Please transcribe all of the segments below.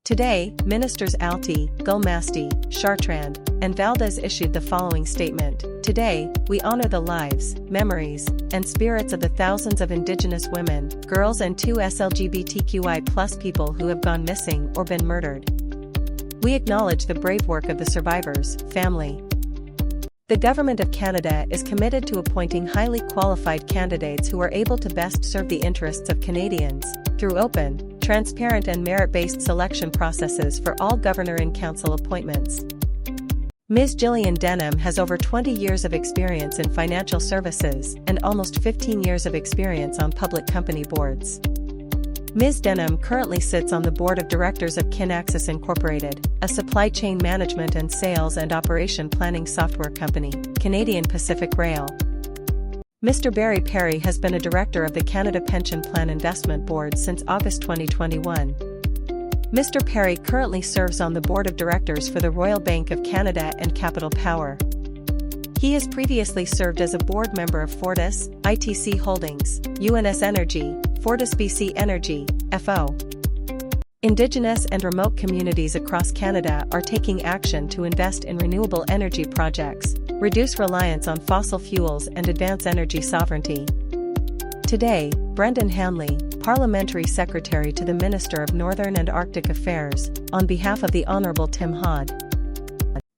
Today, Ministers Alti, Gulmasti, Chartrand, and Valdez issued the following statement. Today, we honor the lives, memories, and spirits of the thousands of Indigenous women, girls and 2 LGBTQI+ people who have gone missing or been murdered. We acknowledge the brave work of the survivors' family. The Government of Canada is committed to appointing highly qualified candidates who are able to best serve the interests of Canadians, through open, transparent and merit-based selection processes for all Governor and Council appointments. Ms. Gillian Denham has over 20 years of experience in financial services and almost 15 years of experience on public company boards. Ms. Denham currently sits on the board of directors of Kinaxis Incorporated, a supply chain management and sales and operation planning software company, Canadian Pacific Rail. Mr. Barry Perry has been a director of the Canada Pension Plan Investment Board since August 2021. Mr. Perry currently serves on the board of directors for the Royal Bank of Canada and Capital Power. He has previously served as a board member of Fortis, ITC Holdings, UNS Energy, FortisBC Energy, FO. Indigenous and remote communities across Canada are taking action to invest in renewable energy projects, reduce reliance on fossil fuels and advance energy sovereignty. Today, Brendan Hanley, Parliamentary Secretary to the Minister of Northern and Arctic Affairs, on behalf of the Honourable Tim Hod.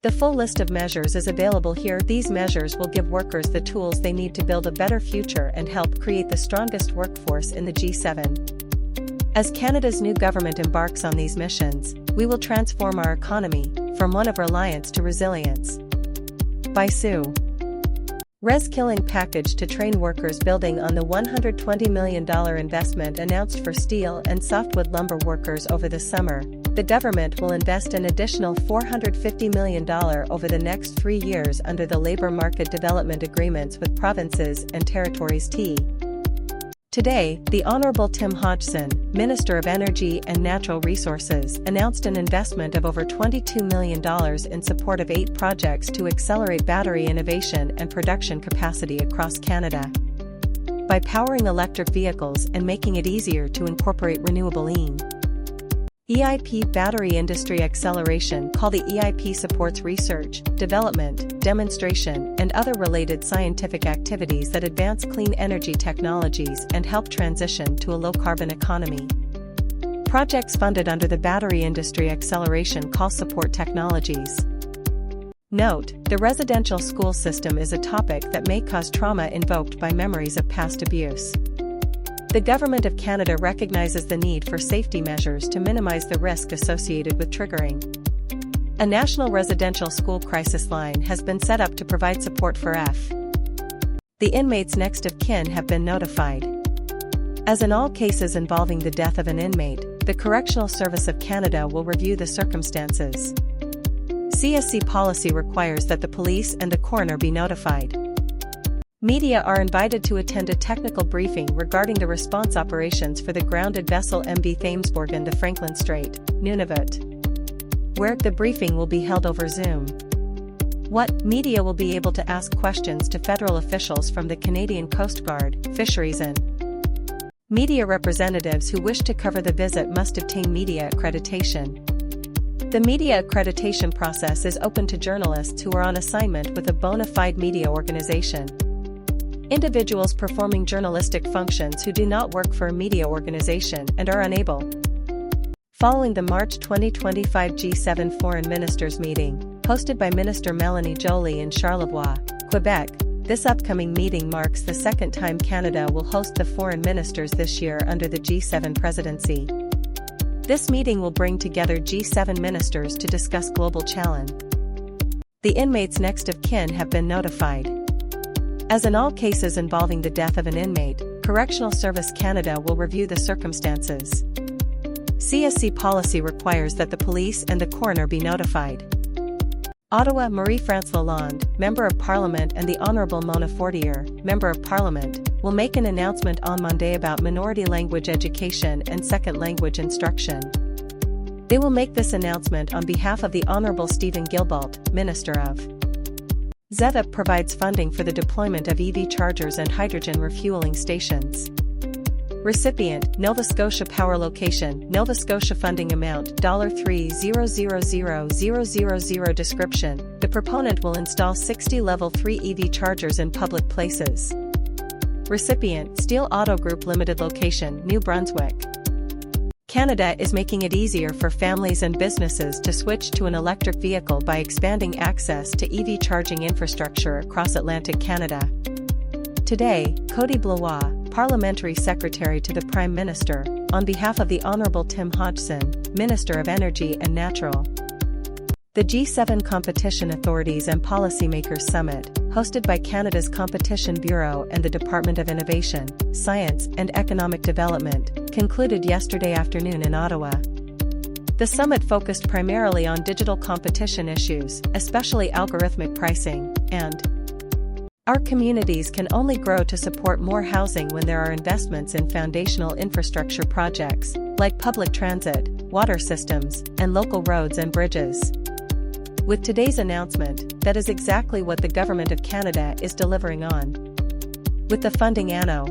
The full list of measures is available here. These measures will give workers the tools they need to build a better future and help create the strongest workforce in the G7. As Canada's new government embarks on these missions, we will transform our economy from one of reliance to resilience. By Sue. Res-killing package to train workers. Building on the $120 million investment announced for steel and softwood lumber workers over the summer, the government will invest an additional $450 million over the next 3 years under the Labour Market Development Agreements with provinces and territories. Today, the Honourable Tim Hodgson, Minister of Energy and Natural Resources, announced an investment of over $22 million in support of 8 projects to accelerate battery innovation and production capacity across Canada. By powering electric vehicles and making it easier to incorporate renewable EIP Battery Industry Acceleration call. The EIP supports research, development, demonstration, and other related scientific activities that advance clean energy technologies and help transition to a low-carbon economy. Projects funded under the Battery Industry Acceleration call support technologies. Note: the residential school system is a topic that may cause trauma invoked by memories of past abuse. The Government of Canada recognizes the need for safety measures to minimize the risk associated with triggering. A national residential school crisis line has been set up to provide support for the inmate's next of kin have been notified. As in all cases involving the death of an inmate, the Correctional Service of Canada will review the circumstances. CSC policy requires that the police and the coroner be notified. Media are invited to attend a technical briefing regarding the response operations for the grounded vessel MV Thamesborgen to Franklin Strait, Nunavut, where the briefing will be held over Zoom. Media will be able to ask questions to federal officials from the Canadian Coast Guard, Fisheries and media representatives who wish to cover the visit must obtain media accreditation. The media accreditation process is open to journalists who are on assignment with a bona fide media organization. Individuals performing journalistic functions who do not work for a media organization and are unable. Following the March 2025 G7 Foreign Ministers meeting, hosted by Minister Melanie Joly in Charlevoix, Quebec, this upcoming meeting marks the second time Canada will host the foreign ministers this year under the G7 presidency. This meeting will bring together G7 ministers to discuss global challenge. The inmate's next of kin have been notified. As in all cases involving the death of an inmate, Correctional Service Canada will review the circumstances. CSC policy requires that the police and the coroner be notified. Ottawa: Marie-France Lalonde, Member of Parliament, and the Honourable Mona Fortier, Member of Parliament, will make an announcement on Monday about minority language education and second language instruction. They will make this announcement on behalf of the Honourable Stephen Guilbeault, Minister of ZEVA provides funding for the deployment of EV chargers and hydrogen refueling stations. Recipient, Nova Scotia Power. Location, Nova Scotia. Funding amount, $300,000. Description, the proponent will install 60 Level 3 EV chargers in public places. Recipient, Steel Auto Group Limited. Location, New Brunswick. Canada is making it easier for families and businesses to switch to an electric vehicle by expanding access to EV charging infrastructure across Atlantic Canada. Today, Cody Blois, Parliamentary Secretary to the Prime Minister, on behalf of the Honourable Tim Hodgson, Minister of Energy and Natural. The G7 Competition Authorities and Policymakers Summit, hosted by Canada's Competition Bureau and the Department of Innovation, Science and Economic Development, concluded yesterday afternoon in Ottawa. The summit focused primarily on digital competition issues, especially algorithmic pricing, and our communities can only grow to support more housing when there are investments in foundational infrastructure projects, like public transit, water systems, and local roads and bridges. With today's announcement, that is exactly what the Government of Canada is delivering on. With the funding anno